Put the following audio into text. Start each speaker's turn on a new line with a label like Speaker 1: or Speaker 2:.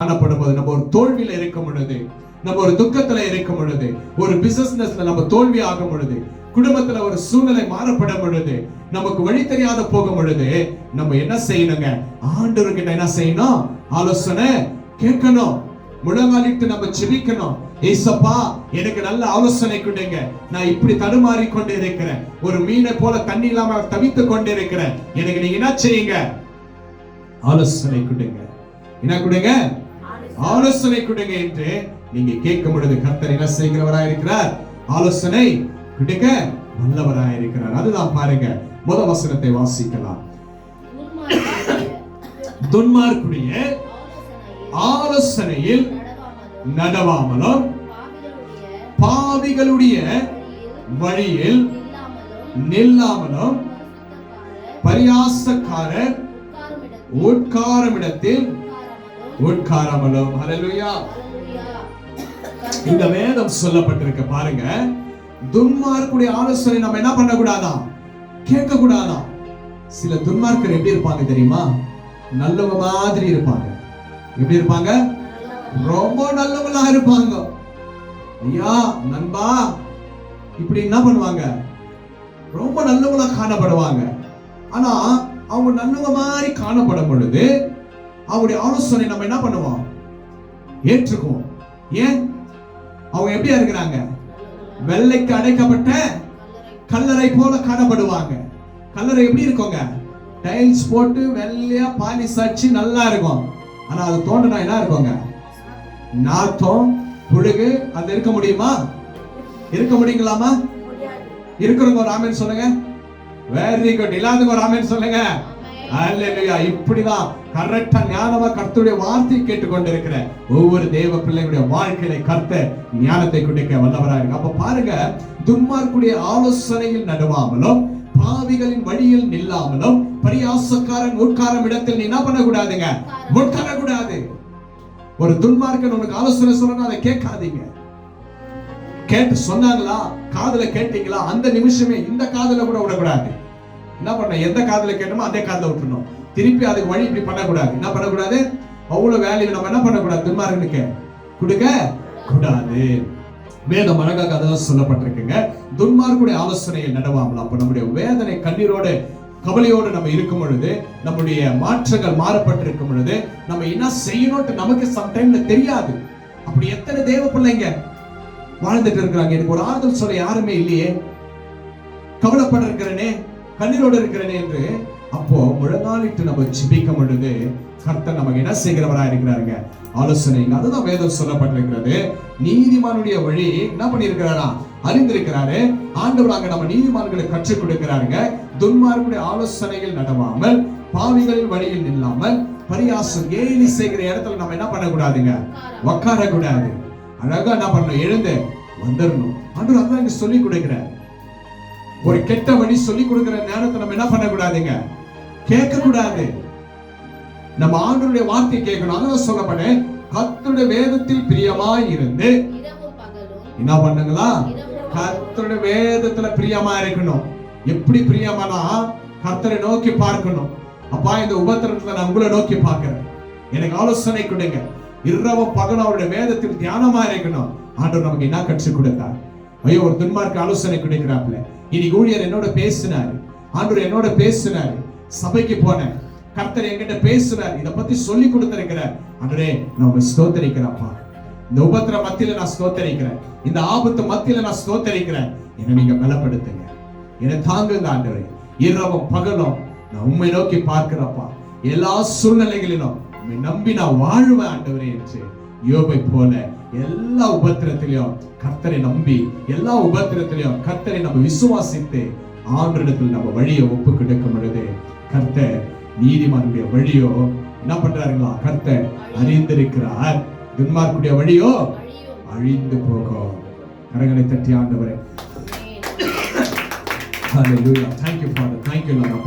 Speaker 1: காணப்படும் போது, நம்ம ஒரு தோல்வியில இருக்கும் பொழுது, நம்ம ஒரு துக்கத்துல இருக்கும் பொழுது, ஒரு பிசினஸ்ல நம்ம தோல்வி ஆகும் பொழுது, குடும்பத்துல ஒரு சூழ்நிலை மாறப்படும் பொழுது, நமக்கு வழி தெரியாத போகும் பொழுது, நம்ம என்ன செய்யணுங்க? ஆண்டவர்கிட்ட என்ன செய்யணும்? ஆலோசனை கேட்கணும். முழங்காலிட்டு நம்ம ஜெபிக்கணும். ஏசப்பா, எனக்கு நல்ல ஆலோசனை கொடுங்க. நான் இப்படி தடுமாறி கொண்டு இருக்கிறேன், ஒரு மீனை போல தண்ணி இல்லாம தவித்து கொண்டு இருக்கிறேன். எனக்கு நீங்க என்ன செய்யுங்க? ஆலோசனை கொடுங்க. என்ன கொடுங்க? ஆலோசனை கொடுங்க என்று நீங்க கேட்கும் பொழுது கர்த்தர் என்ன செய்கிறவராய் இருக்கிறார்? ஆலோசனை கொடுக்க வல்லவராய் இருக்கிறார். அதுதான் பாருங்க, முதல் வசனத்தை வாசிக்கலாம். துன்மார்க்குடைய ஆலோசனையில் நடவாமலும் பாவிகளுடைய வழியில் நில்லாமலும் பரியாசக்காரர் உட்காரமிடத்தில் உட்காராமலும். ஹல்லேலூயா. இந்த வேதம் சொல்லப்பட்டிருக்க பாருங்க, துன்மார்க்குடைய ஆலோசனை நம்ம என்ன பண்ண கூடாதாம்? கேட்க கூடாதாம். சில துன்மார்க்கர் எப்படி இருப்பாங்க தெரியுமா? நல்லவங்க மாதிரி இருப்பாங்க. எப்படி இருப்பாங்க? ரொம்ப நல்லவங்களா இருப்பாங்க. ஐயா நண்பா, இப்படி என்ன பண்ணுவாங்க? ரொம்ப நல்லவங்களா காணப்படுவாங்க. ஆனா அவங்க நல்லவங்க மாதிரி காணப்படும் பொழுது அவங்களுடைய ஆலோசனை நம்ம என்ன பண்ணுவோம்? ஏற்றுக்குவோம். ஏன்? அவங்க எப்படியா இருக்கிறாங்க? வெள்ளைக்கு அடைக்கப்பட்ட கல்லறை போல காணப்படுவாங்க. கல்லறை எப்படி இருக்குங்க? டைல்ஸ் போட்டு வெள்ளையா பாலிஷ் அடிச்சு நல்லா இருக்கும். ஆனா அது தோண்டினா என்ன இருக்குங்க? நாத்தம், புழுகு. அது இருக்க முடியுமா? இருக்க முடியுங்களாமா? இருக்கிறவங்க ஒரு ஆமென் சொல்லுங்க. Very good. இல்லாதவங்க ஒரு ஆமென் சொல்லுங்க. ஹல்லேலூயா. இப்படிதான் கரெக்டா ஞானமா கர்த்தருடைய வார்த்தையை கேட்டுக்கொண்டிருக்கிற ஒவ்வொரு தேவ பிள்ளைகளுடைய வாழ்க்கையில கர்த்தர் ஞானத்தை கொடுக்க வல்லவராக இருக்கு. அப்ப பாருங்க, துன்மார்க்குடைய ஆலோசனையில் நடுவாமலும் பாவிகளின் வழியில் நில்லாமலும் பரியாசக்காரன் உட்காரும் இடத்தில் நீ என்ன பண்ண கூடாதுங்க? உட்கார கூடாது. ஒரு துன்மார்க்கன் உனக்கு ஆலோசனை சொல்லணும், அதை கேட்காதீங்க. கேட்டு சொன்னாங்களா, காதுல கேட்டீங்களா, அந்த நிமிஷமே இந்த காதுல கூட விடக்கூடாது. என்ன பண்ண? எந்த காதுல கேட்டோமோ அதே காதுல விட்டுறணும். திருப்பி அதுக்கு வழி இப்படி பண்ணக்கூடாது. என்ன பண்ணக்கூடாது? அவ்வளவு வேலையை நம்ம என்ன பண்ணக்கூடாது? துன்மார்க்கனுக்கு கொடுக்க கூடாது. வேதம் அழகாக அதான் சொல்லப்பட்டிருக்குங்க. துன்மார்க்குடைய ஆலோசனையில் நடவாமல். அப்ப நம்முடைய வேதனை கண்ணீரோடு கவலையோடு நம்ம இருக்கும் பொழுது, நம்முடைய மாற்றங்கள் மாறப்பட்டிருக்கும் பொழுது, நம்ம என்ன செய்யணும்னு நமக்கு சம்டைம்ல தெரியாது. அப்படி எத்தனை தேவ பிள்ளைங்க வாழ்ந்துட்டு இருக்கிறாங்க. எனக்கு ஒரு ஆறுதல் சொல்ல யாருமே இல்லையே, கவலைப்பட இருக்கிறனே, கண்ணீரோடு இருக்கிறனே என்று. அப்போ முழங்காலிட்டு நம்ம ஜெபிக்கும் பொழுது கர்த்தர் நமக்கு என்ன செய்கிறவராக இருக்கிறாருங்க? ஆலோசனை. அதுதான் வேதம் சொல்லப்பட்டிருக்கிறது. நீதிமானுடைய வழி என்ன பண்ணியிருக்கிறாரா? அறிந்திருக்கிறாரு. ஆண்டவராக நம்ம நீதிமான்களை கற்றுக் கொடுக்கிறாருங்க. துன்மார்க்குடைய ஆலோசனையில் நடவாமல் பாவிகளின் வழியில் நில்லாமல் பரியாசம் கேலி செய்கிற இடத்துல நம்ம என்ன பண்ணக்கூடாதுங்க? உட்கார கூடாது. அழகா என்ன பண்ணணும்? எழுந்து வந்துடணும். ஆண்டவர் அதான் இங்க சொல்லி கொடுக்கிறார். ஒரு கெட்ட வழி சொல்லி கொடுக்கிற நேரத்தை நம்ம என்ன பண்ணக்கூடாதுங்க? கேட்க கூடாது. நம்ம ஆண்டவருடைய வார்த்தை கேட்கணும். அதான் சொல்லப்பட கர்த்தருடைய வேதத்தில் பிரியமாய் இருந்து என்ன பண்ணுங்களா? கர்த்தருடைய வேதத்துல பிரியமா இருக்கணும். எப்படி பிரியமானா, கர்த்தரை நோக்கி பார்க்கணும். அப்பா, இந்த உபத்திரத்துல நான் உங்களை நோக்கி பார்க்கிறேன், எனக்கு ஆலோசனை கொடுங்க. இரவும் பகலும் அவருடைய வேதத்தில் தியானமா இருக்கணும். ஆண்டவர் நமக்கு என்ன கற்றுக் கொடுத்தார்? ஐயோ, ஒரு துன்மார்க்க ஆலோசனை கொடுக்கிறாப்ல. இன்னைக்கு ஊழியர் என்னோட பேசினாரு, ஆண்டவர் என்னோட பேசினாரு, சபைக்கு போனேன், கர்த்தர் என்கிட்ட பேசுறார், இத பத்தி சொல்லி கொடுத்திருக்கிறார். ஆண்டவரே, நான் ஸ்தோத்திரிக்கிறேன்ப்பா. இந்த உபத்திர மத்தியில நான் ஸ்தோத்திரிக்கிறேன், இந்த ஆபத்து மத்தியில நான் ஸ்தோத்திரிக்கிறேன். என்னை நீங்க பலப்படுத்துங்க, என்னை தாங்குங்க ஆண்டவரே. இரவும் பகலும் நான் உம்மை நோக்கி பார்க்கிறப்பா. எல்லா சூழ்நிலைகளிலும் உம்மை நம்பி நான் வாழ்வேன் ஆண்டவரே என்று யோபை போல எல்லா உபத்திரத்திலையும் கர்த்தரை நம்பி, எல்லா உபத்திரத்திலையும் கர்த்தரை நம்ம விசுவாசித்து ஆண்டவரிடத்தில் நம்ம வழியை ஒப்பு கொடுக்கும் பொழுது கர்த்தர் நீதிமானுடைய வழியோ என்ன பண்றாருங்களா? கர்த்தர் அறிந்திருக்கிறார். துன்மார்க்குடைய வழியோ அழிந்து போகும். கரங்களை தட்டி ஆண்டவரே. ஹல்லேலூயா. Thank you Father. Thank you Lord.